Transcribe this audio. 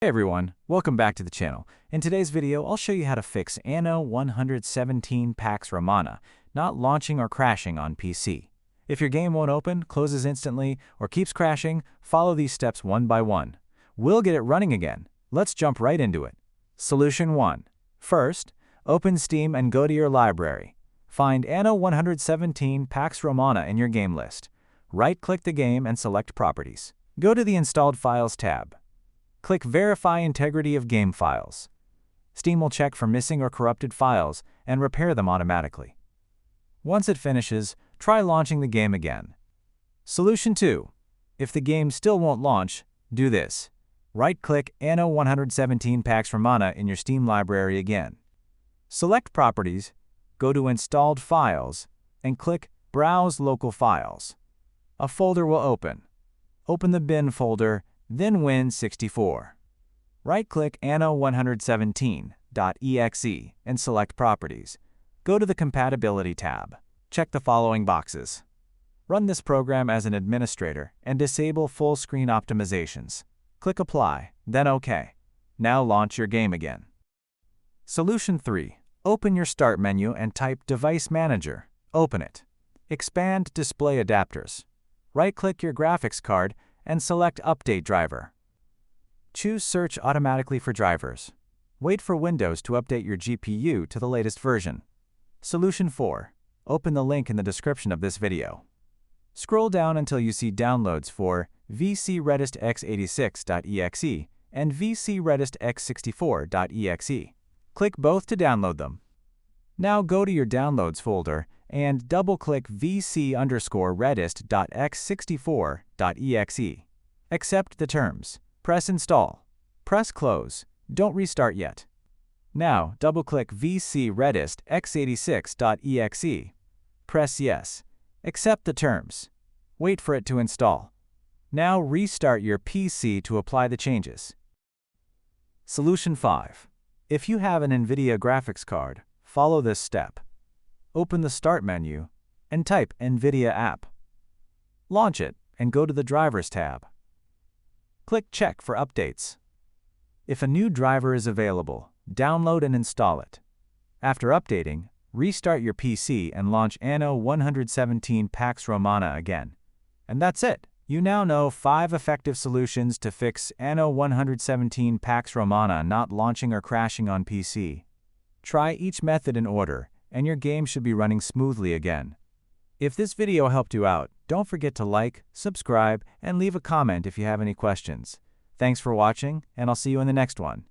Hey everyone, welcome back to the channel. In today's video, I'll show you how to fix Anno 117 Pax Romana not launching or crashing on PC. If your game won't open, closes instantly, or keeps crashing, follow these steps one by one. We'll get it running again. Let's jump right into it. Solution 1. First, open Steam and go to your library. Find Anno 117 Pax Romana in your game list. Right-click the game and select Properties. Go to the Installed Files tab. Click Verify Integrity of Game Files. Steam will check for missing or corrupted files and repair them automatically. Once it finishes, try launching the game again. Solution 2. If the game still won't launch, do this. Right-click Anno 117 Pax Romana in your Steam library again. Select Properties, go to Installed Files, and click Browse Local Files. A folder will open. Open the bin folder, then Win64. Right-click Anno 117.exe and select Properties. Go to the Compatibility tab. Check the following boxes. Run this program as an administrator and disable full screen optimizations. Click Apply, then OK. Now launch your game again. Solution 3. Open your Start menu and type Device Manager. Open it. Expand Display Adapters. Right-click your graphics card and select Update Driver. Choose Search automatically for drivers. Wait for Windows to update your GPU to the latest version. Solution 4. Open the link in the description of this video. Scroll down until you see downloads for VC-Redist x86.exe and VC-Redist x64.exe. Click both to download them. Now go to your Downloads folder and double-click vc_redist.x64.exe. Accept the terms. Press Install. Press Close. Don't restart yet. Now, double-click vc-redist x86.exe. Press Yes. Accept the terms. Wait for it to install. Now restart your PC to apply the changes. Solution 5. If you have an NVIDIA graphics card, follow this step. Open the Start menu and type NVIDIA app. Launch it and go to the Drivers tab. Click Check for updates. If a new driver is available, download and install it. After updating, restart your PC and launch Anno 117 Pax Romana again. And that's it. You now know 5 effective solutions to fix Anno 117 Pax Romana not launching or crashing on PC. Try each method in order, and your game should be running smoothly again. If this video helped you out, don't forget to like, subscribe, and leave a comment if you have any questions. Thanks for watching, and I'll see you in the next one.